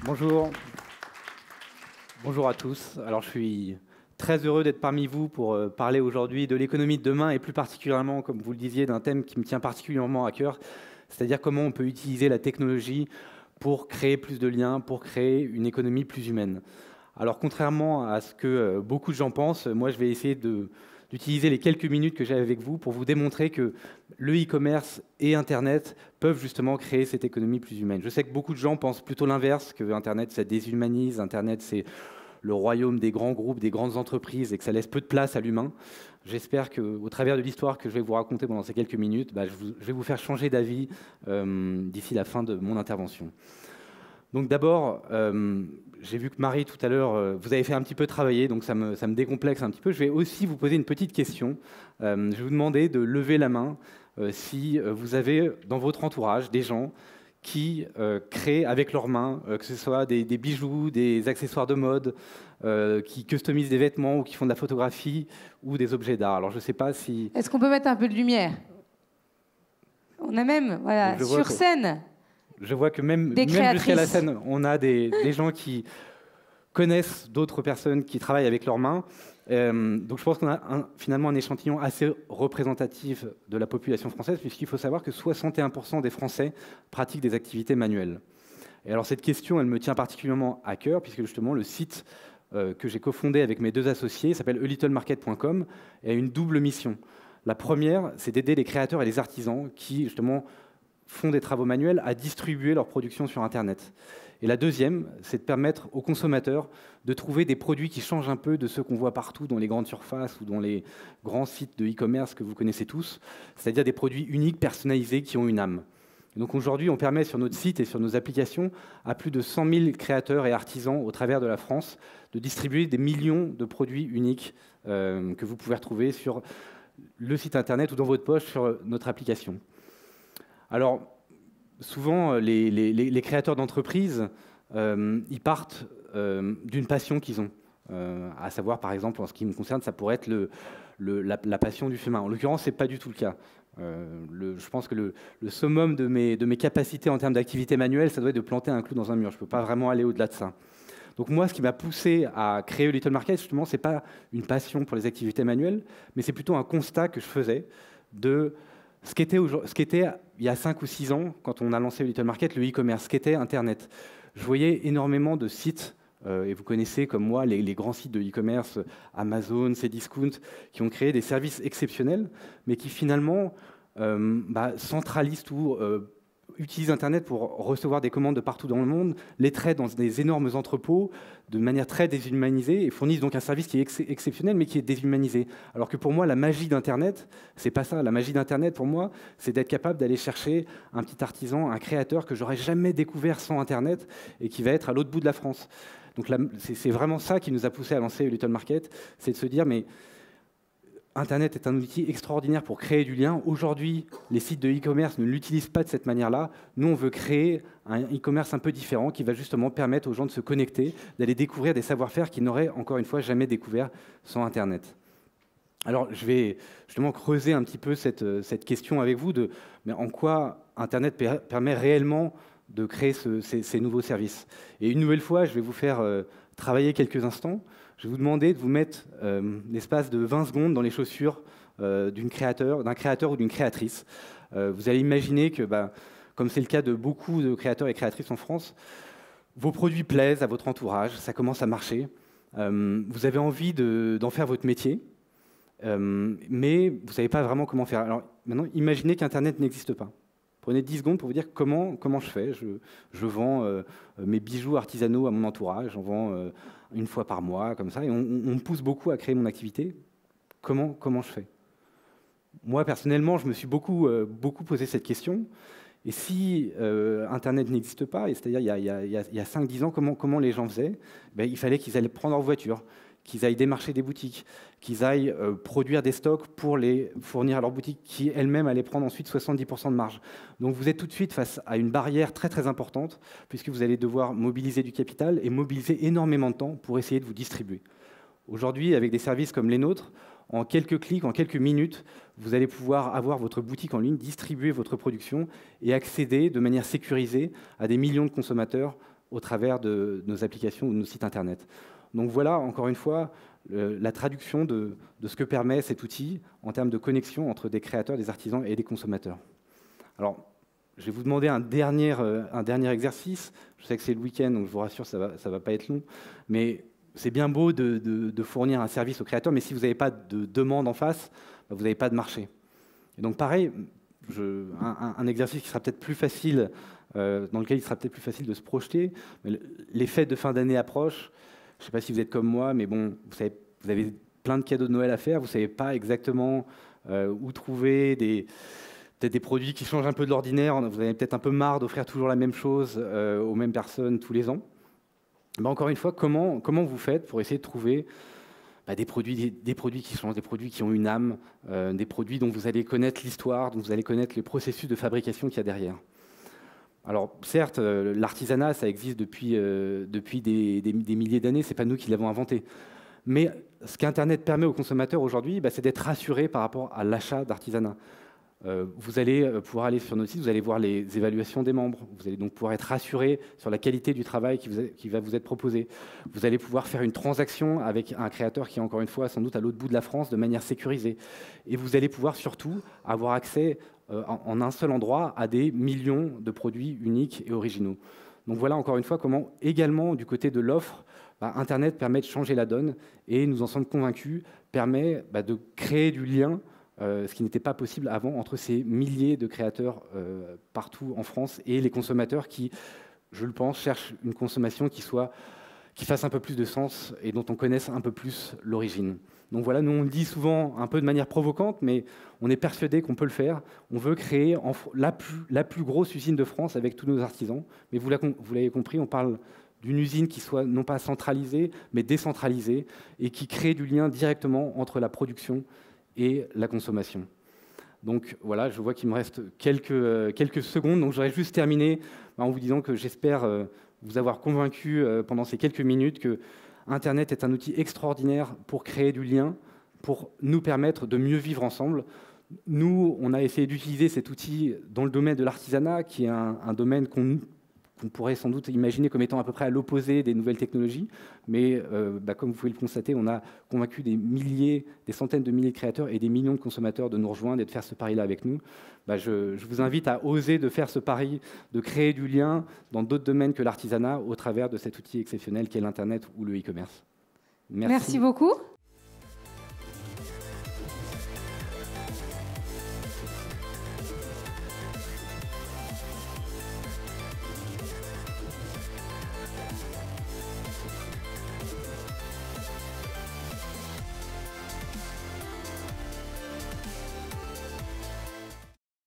Bonjour. Bonjour à tous. Alors, je suis très heureux d'être parmi vous pour parler aujourd'hui de l'économie de demain et plus particulièrement, comme vous le disiez, d'un thème qui me tient particulièrement à cœur, c'est-à-dire comment on peut utiliser la technologie pour créer plus de liens, pour créer une économie plus humaine. Alors, contrairement à ce que beaucoup de gens pensent, moi, je vais essayer d'utiliser les quelques minutes que j'ai avec vous pour vous démontrer que le e-commerce et Internet peuvent justement créer cette économie plus humaine. Je sais que beaucoup de gens pensent plutôt l'inverse, que Internet, ça déshumanise, Internet, c'est le royaume des grands groupes, des grandes entreprises, et que ça laisse peu de place à l'humain. J'espère qu'au travers de l'histoire que je vais vous raconter pendant ces quelques minutes, je vais vous faire changer d'avis d'ici la fin de mon intervention. Donc d'abord, j'ai vu que Marie, tout à l'heure, vous avez fait un petit peu travailler, donc ça me décomplexe un petit peu. Je vais aussi vous poser une petite question. Je vais vous demander de lever la main si vous avez dans votre entourage des gens qui créent avec leurs mains, que ce soit des bijoux, des accessoires de mode, qui customisent des vêtements ou qui font de la photographie ou des objets d'art. Alors je ne sais pas si... Est-ce qu'on peut mettre un peu de lumière? On a même, voilà, sur scène. Je vois que même jusqu'à la scène, on a des gens qui connaissent d'autres personnes qui travaillent avec leurs mains. Donc je pense qu'on a finalement un échantillon assez représentatif de la population française, puisqu'il faut savoir que 61% des Français pratiquent des activités manuelles. Et alors cette question, elle me tient particulièrement à cœur, puisque justement le site que j'ai cofondé avec mes deux associés s'appelle alittlemarket.com et a une double mission. La première, c'est d'aider les créateurs et les artisans qui justement font des travaux manuels à distribuer leur production sur Internet. Et la deuxième, c'est de permettre aux consommateurs de trouver des produits qui changent un peu de ceux qu'on voit partout dans les grandes surfaces ou dans les grands sites de e-commerce que vous connaissez tous, c'est-à-dire des produits uniques, personnalisés, qui ont une âme. Et donc aujourd'hui, on permet sur notre site et sur nos applications à plus de 100 000 créateurs et artisans au travers de la France de distribuer des millions de produits uniques que vous pouvez retrouver sur le site Internet ou dans votre poche sur notre application. Alors, souvent, les créateurs d'entreprises, ils partent d'une passion qu'ils ont. À savoir, par exemple, en ce qui me concerne, ça pourrait être la passion du féminin. En l'occurrence, ce n'est pas du tout le cas. Je pense que le summum de mes capacités en termes d'activité manuelle, ça doit être de planter un clou dans un mur. Je ne peux pas vraiment aller au-delà de ça. Donc moi, ce qui m'a poussé à créer Little Market, justement, ce n'est pas une passion pour les activités manuelles, mais c'est plutôt un constat que je faisais de ce qu'était il y a 5 ou 6 ans, quand on a lancé Little Market, le e-commerce, ce qu'était Internet. Je voyais énormément de sites, et vous connaissez comme moi les grands sites de e-commerce, Amazon, Cdiscount, qui ont créé des services exceptionnels, mais qui finalement centralisent tout, utilisent Internet pour recevoir des commandes de partout dans le monde, les traitent dans des énormes entrepôts de manière très déshumanisée et fournissent donc un service qui est exceptionnel mais qui est déshumanisé. Alors que pour moi, la magie d'Internet, c'est pas ça. La magie d'Internet, pour moi, c'est d'être capable d'aller chercher un petit artisan, un créateur que j'aurais jamais découvert sans Internet et qui va être à l'autre bout de la France. Donc c'est vraiment ça qui nous a poussé à lancer Little Market, c'est de se dire mais Internet est un outil extraordinaire pour créer du lien. Aujourd'hui, les sites de e-commerce ne l'utilisent pas de cette manière-là. Nous, on veut créer un e-commerce un peu différent qui va justement permettre aux gens de se connecter, d'aller découvrir des savoir-faire qu'ils n'auraient, encore une fois, jamais découvert sans Internet. Alors, je vais justement creuser un petit peu cette question avec vous de mais en quoi Internet permet réellement de créer ces nouveaux services. Et une nouvelle fois, je vais vous faire travailler quelques instants. Je vais vous demander de vous mettre l'espace de 20 secondes dans les chaussures d'un créateur ou d'une créatrice. Vous allez imaginer que, comme c'est le cas de beaucoup de créateurs et créatrices en France, vos produits plaisent à votre entourage, ça commence à marcher. Vous avez envie d'en faire votre métier, mais vous ne savez pas vraiment comment faire. Alors maintenant, imaginez qu'Internet n'existe pas. Prenez 10 secondes pour vous dire comment je fais. Je vends mes bijoux artisanaux à mon entourage, j'en vends une fois par mois, comme ça, et on me pousse beaucoup à créer mon activité. Comment je fais? Moi, personnellement, je me suis beaucoup posé cette question. Et si Internet n'existe pas, c'est-à-dire il y a 5-10 ans, comment les gens faisaient? Il fallait qu'ils allaient prendre leur voiture, qu'ils aillent démarcher des boutiques, qu'ils aillent produire des stocks pour les fournir à leurs boutiques, qui elles-mêmes allaient prendre ensuite 70% de marge. Donc vous êtes tout de suite face à une barrière très très importante, puisque vous allez devoir mobiliser du capital et mobiliser énormément de temps pour essayer de vous distribuer. Aujourd'hui, avec des services comme les nôtres, en quelques clics, en quelques minutes, vous allez pouvoir avoir votre boutique en ligne, distribuer votre production et accéder de manière sécurisée à des millions de consommateurs au travers de nos applications ou de nos sites Internet. Donc voilà, encore une fois, la traduction de ce que permet cet outil en termes de connexion entre des créateurs, des artisans et des consommateurs. Alors, je vais vous demander un dernier exercice. Je sais que c'est le week-end, donc je vous rassure, ça va pas être long. Mais c'est bien beau de fournir un service aux créateurs, mais si vous n'avez pas de demande en face, vous n'avez pas de marché. Et donc pareil, un exercice qui sera peut-être plus facile, dans lequel il sera peut-être plus facile de se projeter. Mais les fêtes de fin d'année approchent. Je ne sais pas si vous êtes comme moi, mais bon, vous avez plein de cadeaux de Noël à faire. Vous ne savez pas exactement où trouver peut-être des produits qui changent un peu de l'ordinaire. Vous avez peut-être un peu marre d'offrir toujours la même chose aux mêmes personnes tous les ans. Ben encore une fois, comment vous faites pour essayer de trouver des produits qui changent, des produits qui ont une âme, des produits dont vous allez connaître l'histoire, dont vous allez connaître les processus de fabrication qu'il y a derrière. Alors certes, l'artisanat, ça existe depuis des milliers d'années, ce n'est pas nous qui l'avons inventé. Mais ce qu'Internet permet aux consommateurs aujourd'hui, c'est d'être rassurés par rapport à l'achat d'artisanat. Vous allez pouvoir aller sur notre site, vous allez voir les évaluations des membres, vous allez donc pouvoir être rassuré sur la qualité du travail qui va vous être proposé. Vous allez pouvoir faire une transaction avec un créateur qui est encore une fois sans doute à l'autre bout de la France de manière sécurisée. Et vous allez pouvoir surtout avoir accès en un seul endroit à des millions de produits uniques et originaux. Donc voilà encore une fois comment également du côté de l'offre, Internet permet de changer la donne et nous en sommes convaincus, permet de créer du lien, ce qui n'était pas possible avant entre ces milliers de créateurs partout en France et les consommateurs qui, je le pense, cherchent une consommation qui fasse un peu plus de sens et dont on connaisse un peu plus l'origine. Donc voilà, nous on le dit souvent un peu de manière provocante, mais on est persuadé qu'on peut le faire. On veut créer la plus grosse usine de France avec tous nos artisans. Mais vous l'avez compris, on parle d'une usine qui soit non pas centralisée, mais décentralisée et qui crée du lien directement entre la production et la consommation. Donc voilà, je vois qu'il me reste quelques secondes, donc j'aurais juste terminé en vous disant que j'espère vous avoir convaincu pendant ces quelques minutes que Internet est un outil extraordinaire pour créer du lien, pour nous permettre de mieux vivre ensemble. Nous, on a essayé d'utiliser cet outil dans le domaine de l'artisanat, qui est un domaine qu'on pourrait sans doute imaginer comme étant à peu près à l'opposé des nouvelles technologies. Mais comme vous pouvez le constater, on a convaincu des centaines de milliers de créateurs et des millions de consommateurs de nous rejoindre et de faire ce pari-là avec nous. Je vous invite à oser de faire ce pari, de créer du lien dans d'autres domaines que l'artisanat au travers de cet outil exceptionnel qu'est l'Internet ou le e-commerce. Merci beaucoup.